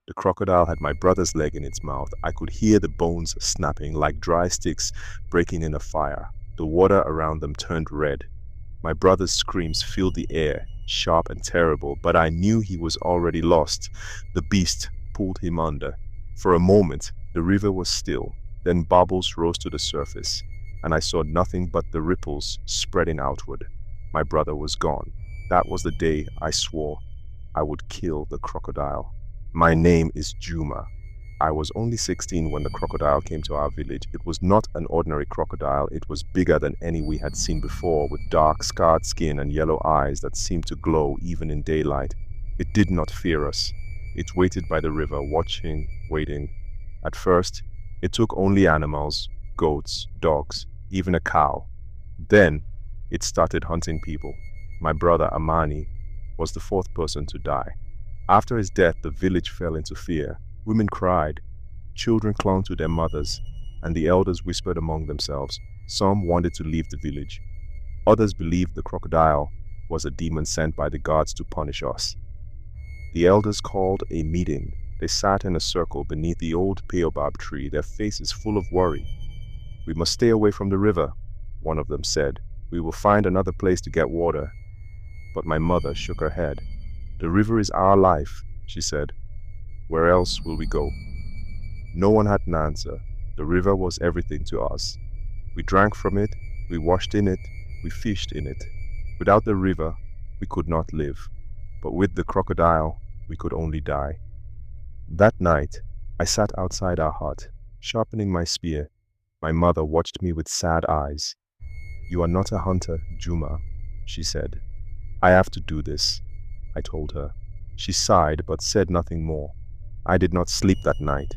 The crocodile had my brother's leg in its mouth. I could hear the bones snapping like dry sticks breaking in a fire. The water around them turned red. My brother's screams filled the air, sharp and terrible, but I knew he was already lost. The beast pulled him under. For a moment, the river was still. Then bubbles rose to the surface, and I saw nothing but the ripples spreading outward. My brother was gone. That was the day I swore I would kill the crocodile. My name is Juma. I was only 16 when the crocodile came to our village. It was not an ordinary crocodile. It was bigger than any we had seen before, with dark, scarred skin and yellow eyes that seemed to glow even in daylight. It did not fear us. It waited by the river, watching, waiting. At first, it took only animals, goats, dogs, even a cow. Then, it started hunting people. My brother Amani was the fourth person to die. After his death, the village fell into fear. Women cried, children clung to their mothers, and the elders whispered among themselves. Some wanted to leave the village. Others believed the crocodile was a demon sent by the gods to punish us. The elders called a meeting. They sat in a circle beneath the old baobab tree, their faces full of worry. "We must stay away from the river," one of them said. "We will find another place to get water." But my mother shook her head. "The river is our life," she said. "Where else will we go?" No one had an answer. The river was everything to us. We drank from it, we washed in it, we fished in it. Without the river, we could not live. But with the crocodile, we could only die. That night, I sat outside our hut, sharpening my spear. My mother watched me with sad eyes. "You are not a hunter, Juma," she said. "I have to do this," I told her. She sighed but said nothing more. I did not sleep that night.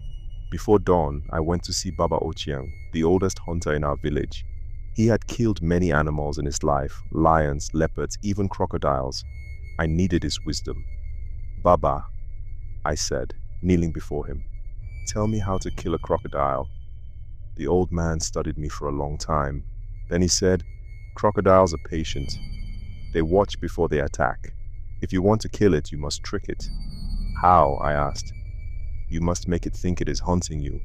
Before dawn, I went to see Baba Ochieng, the oldest hunter in our village. He had killed many animals in his life, lions, leopards, even crocodiles. I needed his wisdom. "Baba," I said, kneeling before him, "tell me how to kill a crocodile." The old man studied me for a long time. Then he said, "Crocodiles are patient. They watch before they attack. If you want to kill it, you must trick it." "How?" I asked. "You must make it think it is hunting you.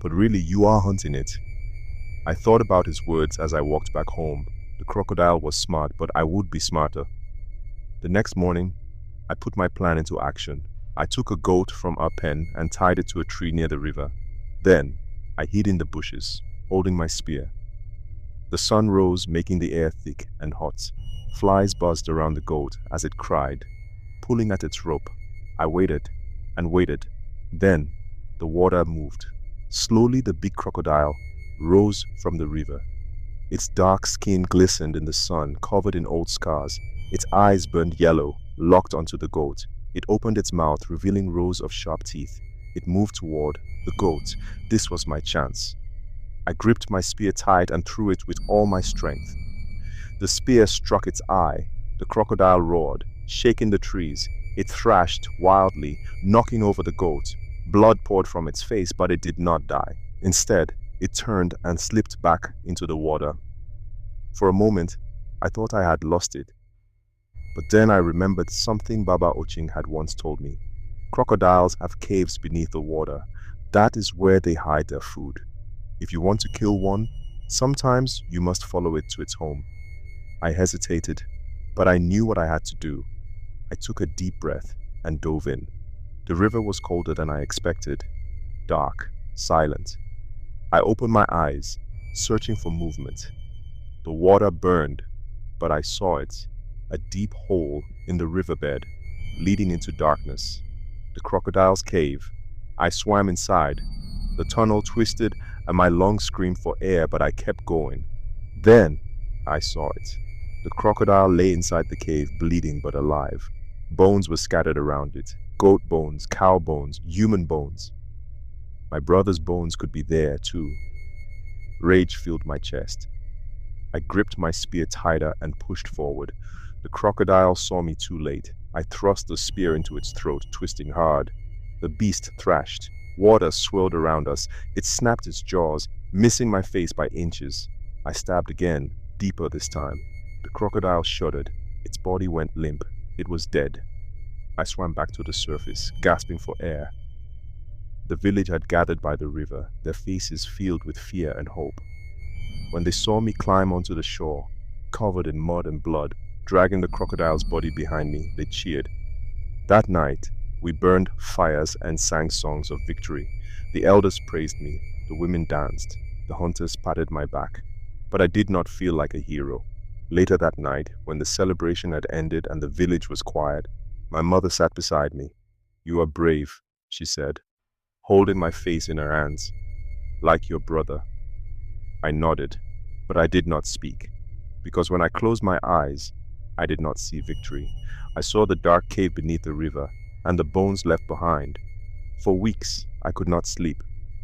But really, you are hunting it." I thought about his words as I walked back home. The crocodile was smart, but I would be smarter. The next morning, I put my plan into action. I took a goat from our pen and tied it to a tree near the river. Then, I hid in the bushes, holding my spear. The sun rose, making the air thick and hot. Flies buzzed around the goat as it cried, pulling at its rope. I waited and waited. Then, the water moved. Slowly, the big crocodile rose from the river. Its dark skin glistened in the sun, covered in old scars. Its eyes burned yellow, locked onto the goat. It opened its mouth, revealing rows of sharp teeth. It moved toward the goat. This was my chance. I gripped my spear tight and threw it with all my strength. The spear struck its eye. The crocodile roared, shaking the trees. It thrashed wildly, knocking over the goat. Blood poured from its face, but it did not die. Instead, it turned and slipped back into the water. For a moment, I thought I had lost it. But then I remembered something Baba Oching had once told me. Crocodiles have caves beneath the water. That is where they hide their food. If you want to kill one, sometimes you must follow it to its home. I hesitated, but I knew what I had to do. I took a deep breath and dove in. The river was colder than I expected. Dark, silent. I opened my eyes, searching for movement. The water burned, but I saw it. A deep hole in the riverbed, leading into darkness. The crocodile's cave. I swam inside. The tunnel twisted and my lungs screamed for air, but I kept going. Then I saw it. The crocodile lay inside the cave, bleeding but alive. Bones were scattered around it. Goat bones, cow bones, human bones. My brother's bones could be there too. Rage filled my chest. I gripped my spear tighter and pushed forward. The crocodile saw me too late. I thrust the spear into its throat, twisting hard. The beast thrashed. Water swirled around us. It snapped its jaws, missing my face by inches. I stabbed again, deeper this time. The crocodile shuddered. Its body went limp. It was dead. I swam back to the surface, gasping for air. The village had gathered by the river, their faces filled with fear and hope. When they saw me climb onto the shore, covered in mud and blood, dragging the crocodile's body behind me, they cheered. That night, we burned fires and sang songs of victory. The elders praised me, the women danced, the hunters patted my back. But I did not feel like a hero. Later that night, when the celebration had ended and the village was quiet, my mother sat beside me. "You are brave," she said, holding my face in her hands. "Like your brother." I nodded, but I did not speak, because when I closed my eyes, I did not see victory. I saw the dark cave beneath the river and the bones left behind. For weeks, I could not sleep.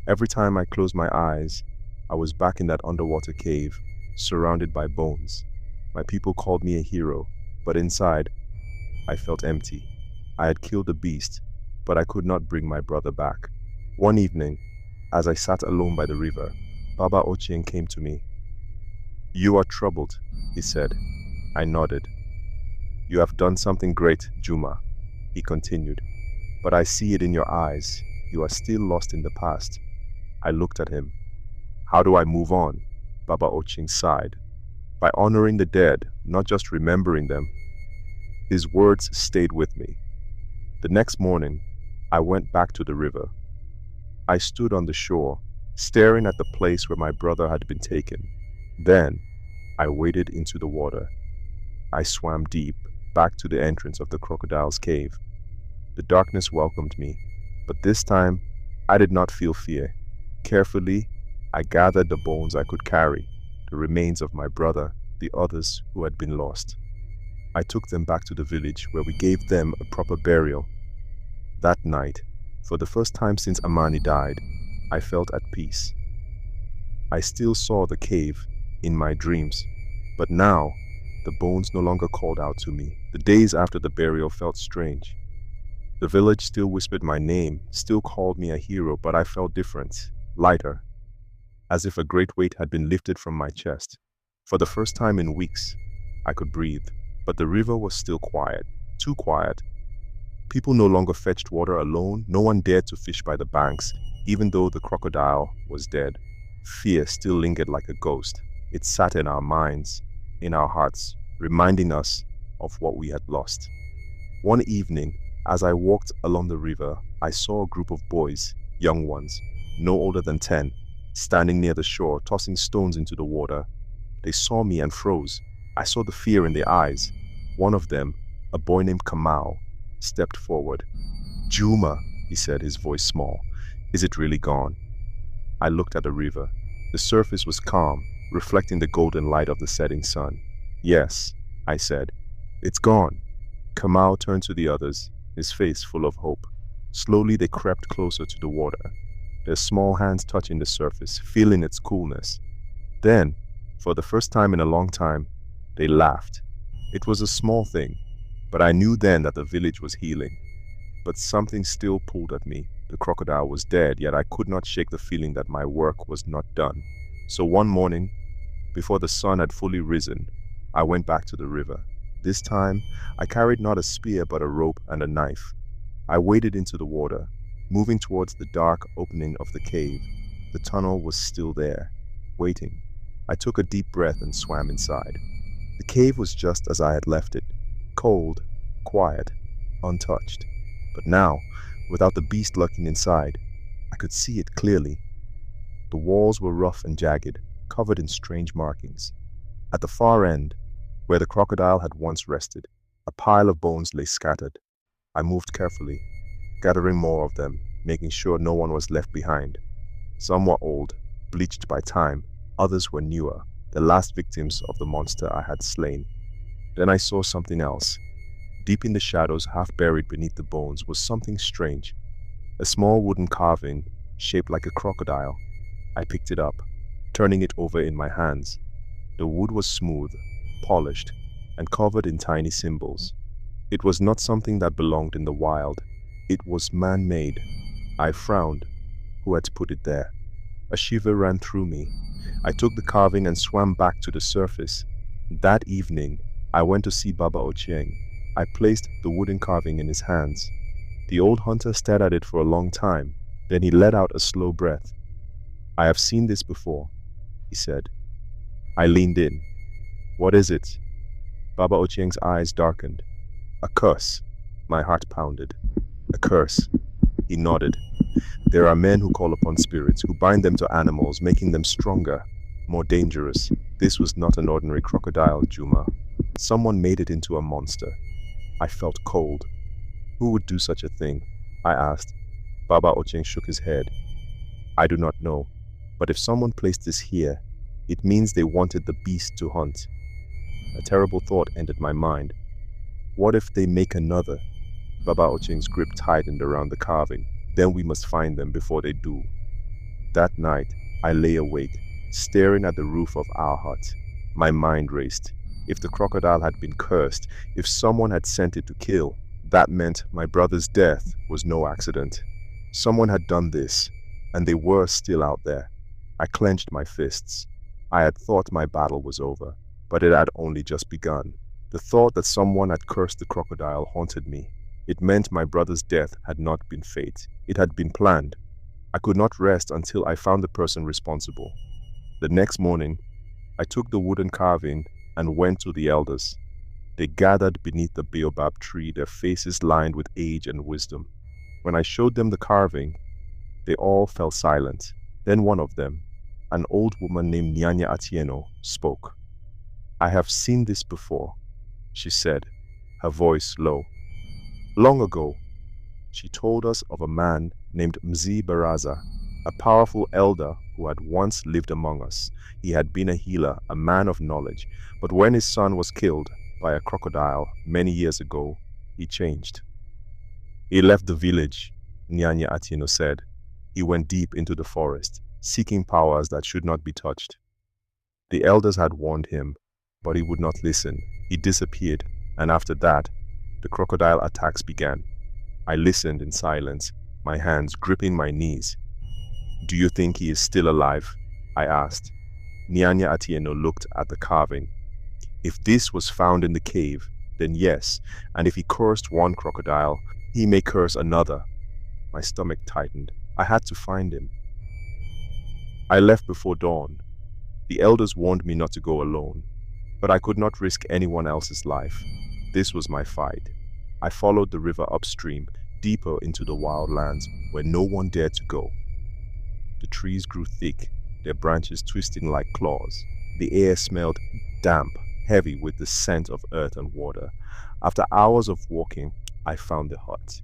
Every time I closed my eyes, I was back in that underwater cave, surrounded by bones. My people called me a hero, but inside, I felt empty. I had killed a beast, but I could not bring my brother back. One evening, as I sat alone by the river, Baba Ochieng came to me. "You are troubled," he said. I nodded. "You have done something great, Juma," he continued. "But I see it in your eyes. You are still lost in the past." I looked at him. "How do I move on?" Baba Ochieng sighed. "By honoring the dead, not just remembering them." His words stayed with me. The next morning, I went back to the river. I stood on the shore, staring at the place where my brother had been taken. Then, I waded into the water. I swam deep, back to the entrance of the crocodile's cave. The darkness welcomed me, but this time, I did not feel fear. Carefully, I gathered the bones I could carry, the remains of my brother, the others who had been lost. I took them back to the village where we gave them a proper burial. That night, for the first time since Amani died, I felt at peace. I still saw the cave in my dreams, but now the bones no longer called out to me. The days after the burial felt strange. The village still whispered my name, still called me a hero, but I felt different, lighter, as if a great weight had been lifted from my chest. For the first time in weeks, I could breathe, but the river was still quiet, too quiet. People no longer fetched water alone. No one dared to fish by the banks, even though the crocodile was dead. Fear still lingered like a ghost. It sat in our minds, in our hearts, reminding us of what we had lost. One evening, as I walked along the river, I saw a group of boys, young ones, no older than 10, standing near the shore, tossing stones into the water. They saw me and froze. I saw the fear in their eyes. One of them, a boy named Kamau, stepped forward. "Juma," he said, his voice small. "Is it really gone?" I looked at the river. The surface was calm, reflecting the golden light of the setting sun. "Yes," I said, "it's gone." Kamau turned to the others, his face full of hope. Slowly they crept closer to the water, their small hands touching the surface, feeling its coolness. Then, for the first time in a long time, they laughed. It was a small thing, but I knew then that the village was healing. But something still pulled at me. The crocodile was dead, yet I could not shake the feeling that my work was not done. So one morning, before the sun had fully risen, I went back to the river. This time, I carried not a spear but a rope and a knife. I waded into the water, moving towards the dark opening of the cave. The tunnel was still there, waiting. I took a deep breath and swam inside. The cave was just as I had left it, cold, quiet, untouched. But now, without the beast lurking inside, I could see it clearly. The walls were rough and jagged, covered in strange markings. At the far end, where the crocodile had once rested, a pile of bones lay scattered. I moved carefully, gathering more of them, making sure no one was left behind. Some were old, bleached by time. Others were newer, the last victims of the monster I had slain. Then I saw something else. Deep in the shadows, half buried beneath the bones, was something strange. A small wooden carving, shaped like a crocodile. I picked it up, turning it over in my hands. The wood was smooth, polished, and covered in tiny symbols. It was not something that belonged in the wild. It was man-made. I frowned. Who had put it there? A shiver ran through me. I took the carving and swam back to the surface. That evening, I went to see Baba Ochieng. I placed the wooden carving in his hands. The old hunter stared at it for a long time. Then he let out a slow breath. I have seen this before, he said. I leaned in. What is it? Baba Ochieng's eyes darkened. A curse. My heart pounded. A curse. He nodded. There are men who call upon spirits, who bind them to animals, making them stronger, more dangerous. This was not an ordinary crocodile, Juma. Someone made it into a monster. I felt cold. Who would do such a thing? I asked. Baba Ochieng shook his head. I do not know, but if someone placed this here, it means they wanted the beast to hunt. A terrible thought entered my mind. What if they make another? Baba Ochieng's grip tightened around the carving. Then we must find them before they do. That night, I lay awake, staring at the roof of our hut. My mind raced. If the crocodile had been cursed, if someone had sent it to kill, that meant my brother's death was no accident. Someone had done this, and they were still out there. I clenched my fists. I had thought my battle was over, but it had only just begun. The thought that someone had cursed the crocodile haunted me. It meant my brother's death had not been fate. It had been planned. I could not rest until I found the person responsible. The next morning, I took the wooden carving and went to the elders. They gathered beneath the baobab tree, their faces lined with age and wisdom. When I showed them the carving, they all fell silent. Then one of them, an old woman named Nyanya Atieno, spoke. I have seen this before, she said, her voice low. Long ago, she told us of a man named Mzi Baraza, a powerful elder who had once lived among us. He had been a healer, a man of knowledge, but when his son was killed by a crocodile many years ago, he changed. He left the village, Nyanya Atieno said. He went deep into the forest, seeking powers that should not be touched. The elders had warned him, but he would not listen. He disappeared, and after that, the crocodile attacks began. I listened in silence, my hands gripping my knees. Do you think he is still alive? I asked. Nyanya Atieno looked at the carving. If this was found in the cave, then yes, and if he cursed one crocodile, he may curse another. My stomach tightened. I had to find him. I left before dawn. The elders warned me not to go alone, but I could not risk anyone else's life. This was my fight. I followed the river upstream, deeper into the wild lands where no one dared to go. The trees grew thick, their branches twisting like claws. The air smelled damp, heavy with the scent of earth and water. After hours of walking, I found the hut.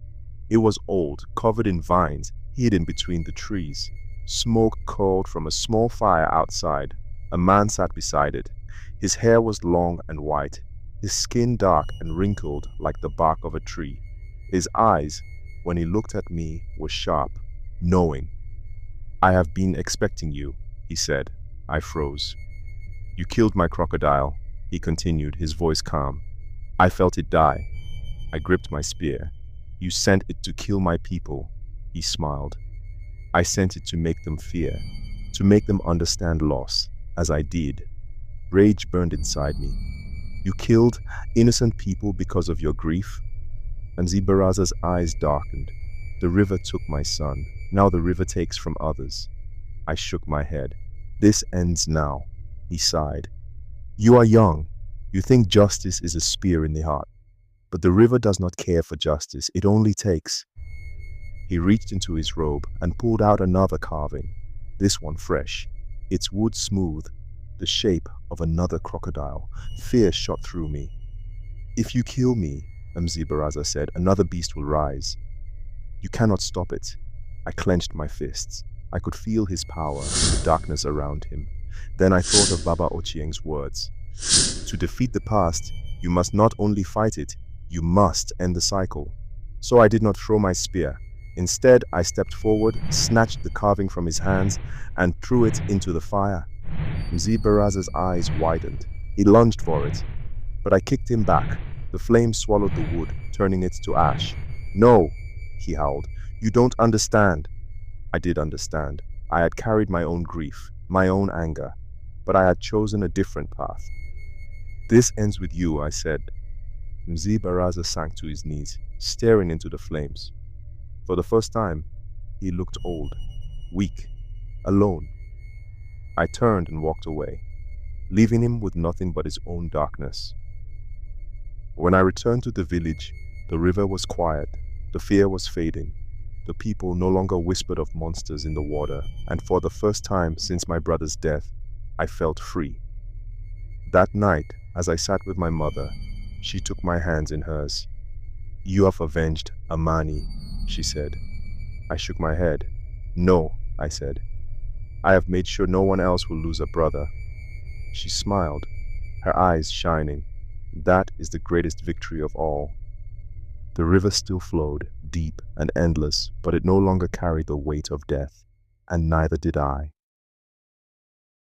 It was old, covered in vines, hidden between the trees. Smoke curled from a small fire outside. A man sat beside it. His hair was long and white, his skin dark and wrinkled like the bark of a tree. His eyes, when he looked at me, were sharp, knowing. I have been expecting you, he said. I froze. You killed my crocodile, he continued, his voice calm. I felt it die. I gripped my spear. You sent it to kill my people, he smiled. I sent it to make them fear, to make them understand loss, as I did. Rage burned inside me. You killed innocent people because of your grief? And Zibaraza's eyes darkened. The river took my son. Now the river takes from others. I shook my head. This ends now, he sighed. You are young. You think justice is a spear in the heart. But the river does not care for justice. It only takes. He reached into his robe and pulled out another carving, this one fresh, its wood smooth, the shape of another crocodile. Fear shot through me. If you kill me, Mzibaraza said, another beast will rise. You cannot stop it. I clenched my fists. I could feel his power, the darkness around him. Then I thought of Baba Ochieng's words. To defeat the past, you must not only fight it, you must end the cycle. So I did not throw my spear. Instead, I stepped forward, snatched the carving from his hands, and threw it into the fire. Mzibaraza's eyes widened. He lunged for it, but I kicked him back. The flame swallowed the wood, turning it to ash. No, he howled. You don't understand. I did understand. I had carried my own grief, my own anger, but I had chosen a different path. This ends with you, I said. Mzibaraza sank to his knees, staring into the flames. For the first time, He looked old, weak, alone. I turned and walked away, leaving him with nothing but his own darkness. When I returned to the village, the river was quiet, the fear was fading. The people no longer whispered of monsters in the water, and for the first time since my brother's death, I felt free. That night, as I sat with my mother, she took my hands in hers. "You have avenged Amani," she said. I shook my head. "No," I said. "I have made sure no one else will lose a brother." She smiled, her eyes shining. "That is the greatest victory of all." The river still flowed, deep and endless, but it no longer carried the weight of death, and neither did I.